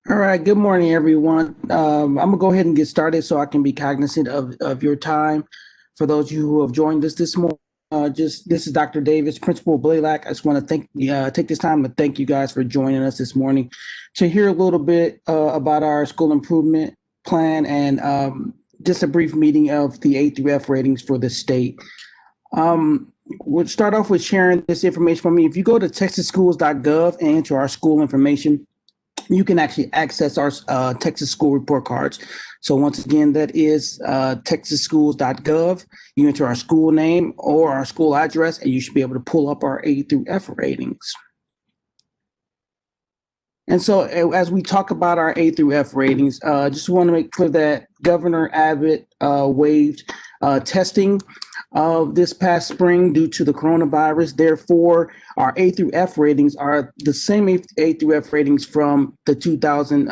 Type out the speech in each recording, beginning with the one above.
All right, good morning, everyone. I'm gonna go ahead and get started so I can be cognizant of your time. For those of you who have joined us this morning, just this is Dr. Davis, Principal Blalack. I just want to take this time to thank you guys for joining us this morning to hear a little bit about our school improvement plan and just a brief meeting of the A through F ratings for the state. We'll start off with sharing this information from me. If you go to texasschools.gov and enter our school information, you can actually access our Texas school report cards. So once again, that is texasschools.gov. You enter our school name or our school address, and you should be able to pull up our A through F ratings. And so as we talk about our A through F ratings, just want to make clear that Governor Abbott waived testing this past spring due to the coronavirus. Therefore, our A through F ratings are the same A through F ratings from the 2000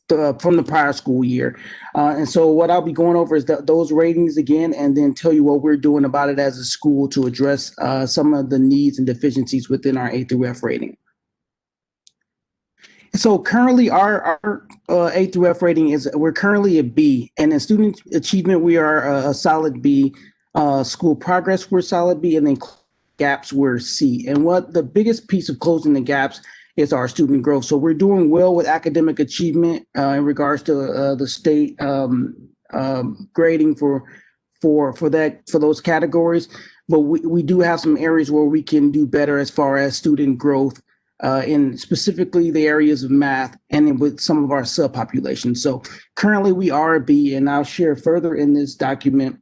from the prior school year. And so what I'll be going over is those ratings again, and then tell you what we're doing about it as a school to address some of the needs and deficiencies within our A through F rating. So currently our A through F rating is, we're currently a B, and in student achievement, we are a solid B. School progress, we're solid B, and then gaps, we're C. And what the biggest piece of closing the gaps is our student growth. So we're doing well with academic achievement in regards to the state grading for those categories. But we do have some areas where we can do better as far as student growth in specifically the areas of math and with some of our subpopulations. So currently we are a B, and I'll share further in this document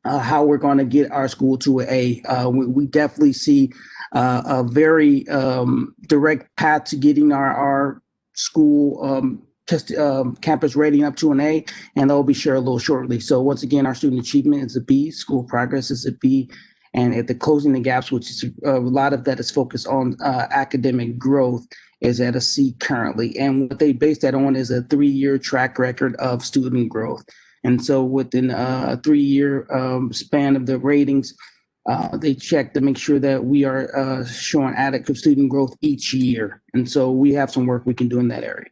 how we're going to get our school to an A. We definitely see a very direct path to getting our school campus rating up to an A, and that will be shared a little shortly. So once again, our student achievement is a B, school progress is a B, and at the closing the gaps, which is a lot of that is focused on academic growth, is at a C currently. And what they base that on is a 3-year track record of student growth. And so within a 3-year span of the ratings, they check to make sure that we are showing adequate student growth each year. And so we have some work we can do in that area.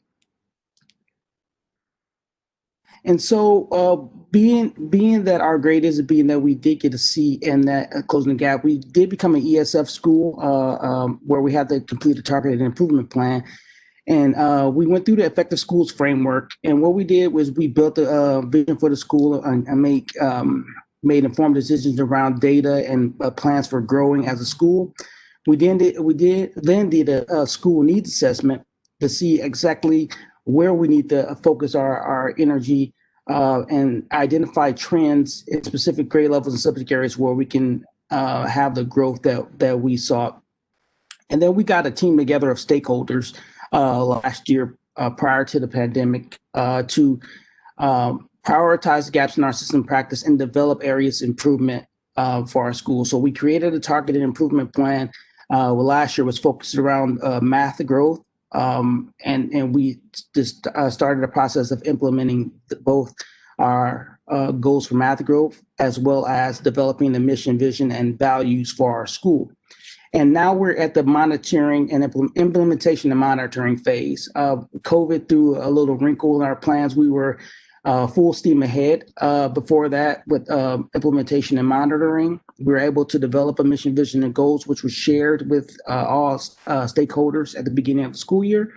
And so, being that our grade is being that we did get a C in that closing the gap, we did become an ESF school where we had to complete a targeted improvement plan. And we went through the effective schools framework. And what we did was we built a vision for the school and made informed decisions around data and plans for growing as a school. We then did a school needs assessment to see exactly where we need to focus our energy and identify trends in specific grade levels and subject areas where we can have the growth that we sought. And then we got a team together of stakeholders last year prior to the pandemic to prioritize gaps in our system practice and develop areas of improvement for our school. So we created a targeted improvement plan. Last year was focused around math growth. And we just started a process of implementing both our goals for math growth as well as developing the mission, vision, and values for our school. And now we're at the monitoring and implementation and monitoring phase. COVID threw a little wrinkle in our plans. We were full steam ahead before that with implementation and monitoring. We were able to develop a mission, vision, and goals, which was shared with all stakeholders at the beginning of the school year.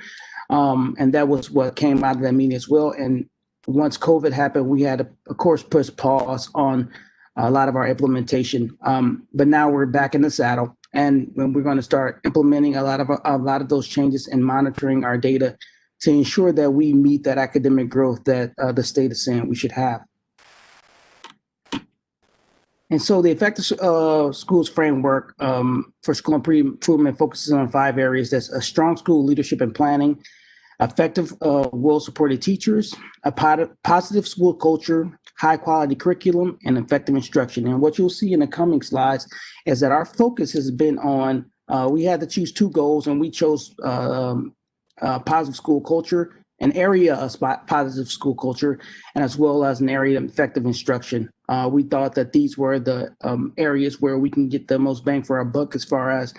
And that was what came out of that meeting as well. And once COVID happened, we had to, of course, push pause on a lot of our implementation. But now we're back in the saddle, and we're going to start implementing a lot of those changes and monitoring our data to ensure that we meet that academic growth that the state is saying we should have. And so the effective schools framework for school improvement focuses on 5 areas. That's a strong school leadership and planning, effective, well-supported teachers, a positive school culture, high-quality curriculum, and effective instruction. And what you'll see in the coming slides is that our focus has been on, we had to choose 2 goals, and we chose positive school culture, an area of positive school culture, and as well as an area of effective instruction. We thought that these were the areas where we can get the most bang for our buck as far as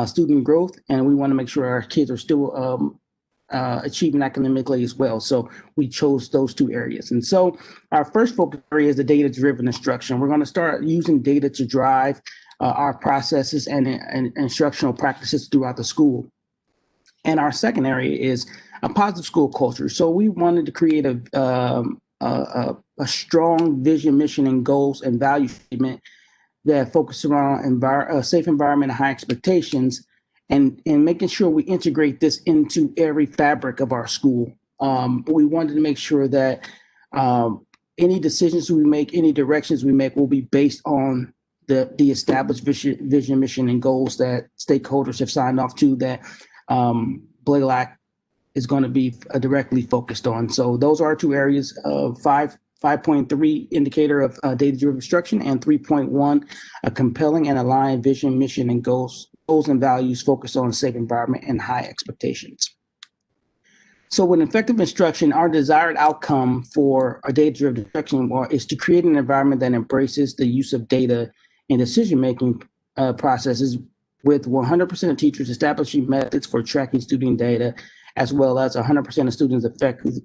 student growth, and we want to make sure our kids are still achieving academically as well. So we chose those two areas. And so our first focus area is the data-driven instruction. We're going to start using data to drive our processes and instructional practices throughout the school. And our second area is a positive school culture. So we wanted to create a strong vision, mission, and goals and value statement that focus around a safe environment and high expectations, and making sure we integrate this into every fabric of our school. We wanted to make sure that any decisions we make, any directions we make will be based on the established vision, mission, and goals that stakeholders have signed off to, that Blalack is going to be directly focused on. So those are our two areas of 5.3 indicator of data-driven instruction, and 3.1 a compelling and aligned vision, mission, and goals and values focused on a safe environment and high expectations. So with effective instruction, our desired outcome for a data-driven instruction is to create an environment that embraces the use of data in decision-making processes, with 100% of teachers establishing methods for tracking student data, as well as 100% of students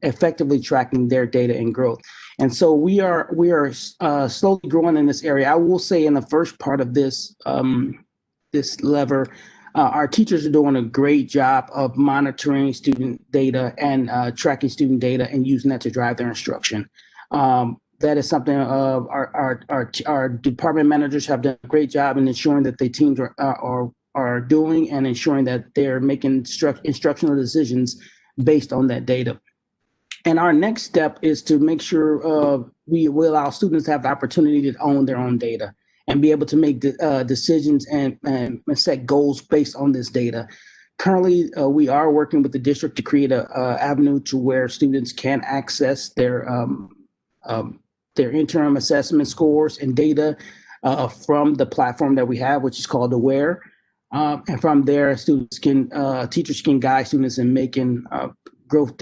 effectively tracking their data and growth. And so we are slowly growing in this area. I will say in the first part of this this lever, our teachers are doing a great job of monitoring student data and tracking student data and using that to drive their instruction. That is something our department managers have done a great job in ensuring that the teams are doing, and ensuring that they're making instructional decisions based on that data. And our next step is to make sure we will allow students to have the opportunity to own their own data and be able to make decisions and set goals based on this data. Currently, we are working with the district to create a avenue to where students can access their interim assessment scores and data from the platform that we have, which is called Aware. And from there, teachers can guide students in making growth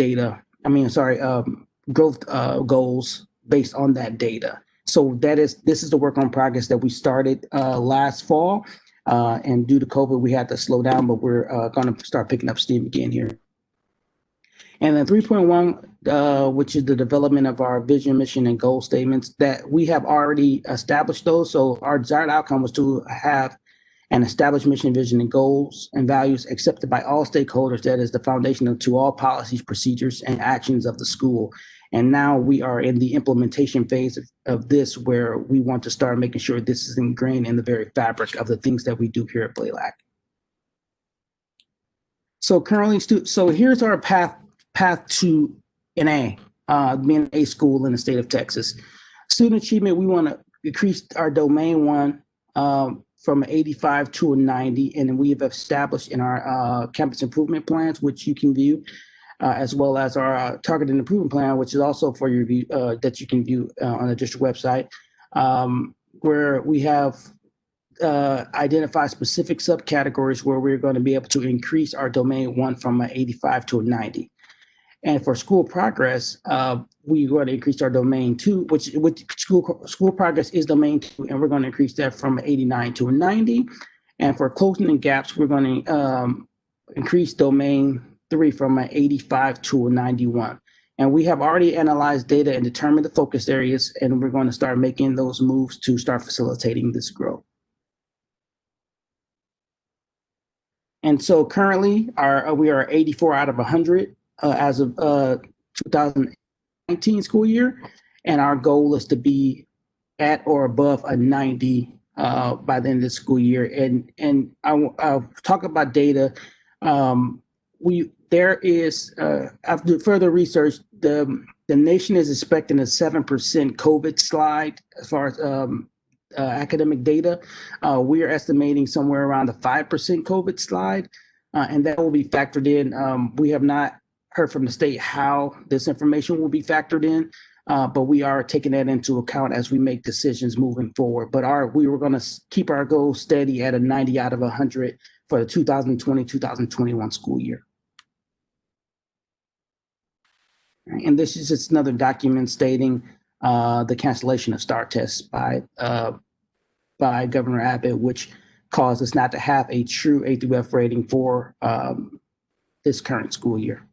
goals based on that data. So this is the work on progress that we started last fall. And due to COVID, we had to slow down, but we're going to start picking up steam again here. And then 3.1, which is the development of our vision, mission, and goal statements, that we have already established those. So our desired outcome was to have an established mission, vision, and goals and values accepted by all stakeholders. That is the foundation to all policies, procedures, and actions of the school. And now we are in the implementation phase of this, where we want to start making sure this is ingrained in the very fabric of the things that we do here at Blalack. So currently, so here's our path to an A, being an A school in the state of Texas. Student achievement, we want to increase our domain one from an 85 to a 90, and we have established in our campus improvement plans, which you can view, as well as our targeted improvement plan, which is also for your view, that you can view on the district website, where we have identified specific subcategories where we're going to be able to increase our domain one from an 85 to a 90. And for school progress, we're going to increase our domain two, which school progress is domain two, and we're going to increase that from 89 to a 90. And for closing the gaps, we're going to increase domain three from an 85 to a 91. And we have already analyzed data and determined the focus areas, and we're going to start making those moves to start facilitating this growth. And so currently, we are 84 out of 100 as of 2019 school year, and our goal is to be at or above a 90 by the end of the school year. And I'll talk about data. There is after further research, the nation is expecting a 7% COVID slide as far as academic data. We are estimating somewhere around a 5% COVID slide, and that will be factored in. We have not heard from the state how this information will be factored in, but we are taking that into account as we make decisions moving forward. But we were going to keep our goal steady at a 90 out of 100 for the 2020-2021 school year. And this is just another document stating the cancellation of STAR tests by Governor Abbott, which caused us not to have a true A through F rating for this current school year.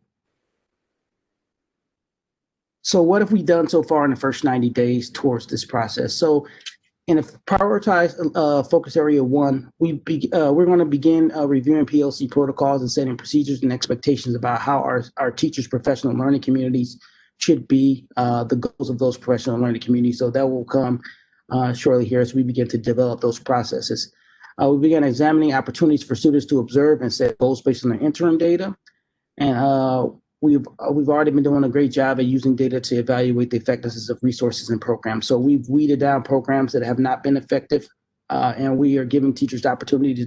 So what have we done so far in the first 90 days towards this process? So in a prioritized focus area one, we're going to begin reviewing PLC protocols and setting procedures and expectations about how our teachers' professional learning communities should be, the goals of those professional learning communities. So that will come shortly here as we begin to develop those processes. We began examining opportunities for students to observe and set goals based on their interim data. And we've already been doing a great job at using data to evaluate the effectiveness of resources and programs. So we've weeded down programs that have not been effective, and we are giving teachers the opportunity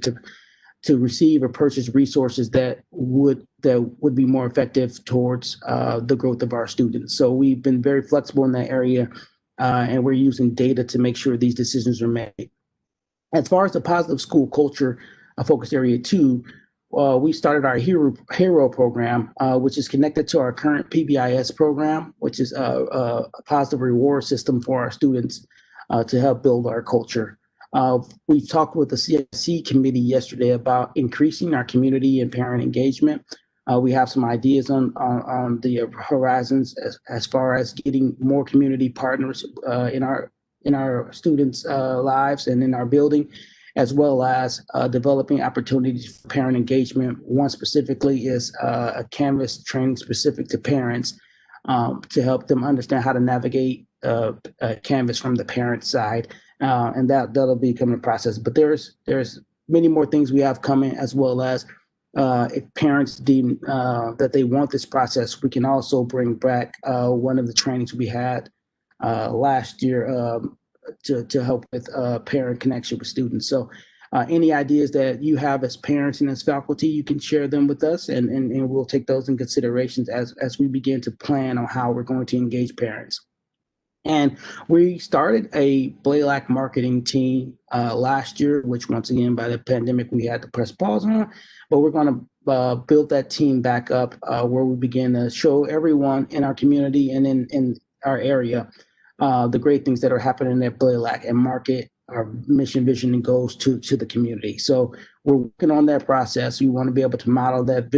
to receive or purchase resources that would be more effective towards the growth of our students. So we've been very flexible in that area, and we're using data to make sure these decisions are made. As far as the positive school culture focus area two, we started our hero program, which is connected to our current PBIS program, which is a positive reward system for our students to help build our culture. We talked with the CSC committee yesterday about increasing our community and parent engagement. We have some ideas on the horizons as far as getting more community partners in our students' lives and in our building, as well as developing opportunities for parent engagement. One specifically is a Canvas training specific to parents to help them understand how to navigate Canvas from the parent side, and that'll be coming process. But there's many more things we have coming, as well as if parents deem that they want this process, we can also bring back one of the trainings we had last year to help with parent connection with students. So any ideas that you have as parents and as faculty, you can share them with us, and we'll take those in considerations as we begin to plan on how we're going to engage parents. And we started a Blalack marketing team last year, which once again, by the pandemic, we had to press pause on. But we're going to build that team back up where we begin to show everyone in our community and in our area the great things that are happening at Blalack and market our mission, vision, and goals to the community. So we're working on that process. We want to be able to model that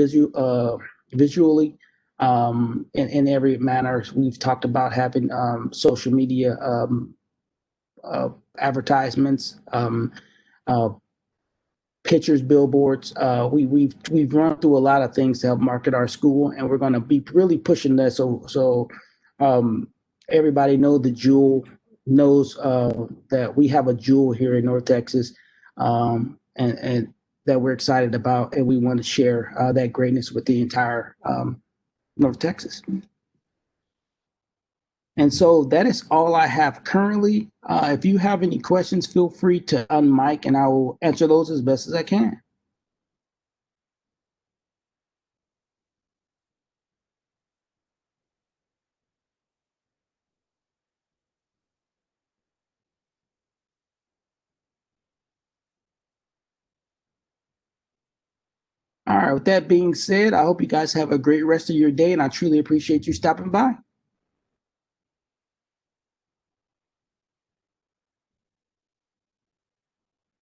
visually in every manner. We've talked about having social media advertisements, pictures, billboards. We've run through a lot of things to help market our school, and we're going to be really pushing that. So everybody knows that we have a jewel here in North Texas, and that we're excited about, and we want to share that greatness with the entire North Texas. And so that is all I have currently. If you have any questions, feel free to unmic and I will answer those as best as I can. All right, with that being said, I hope you guys have a great rest of your day, and I truly appreciate you stopping by.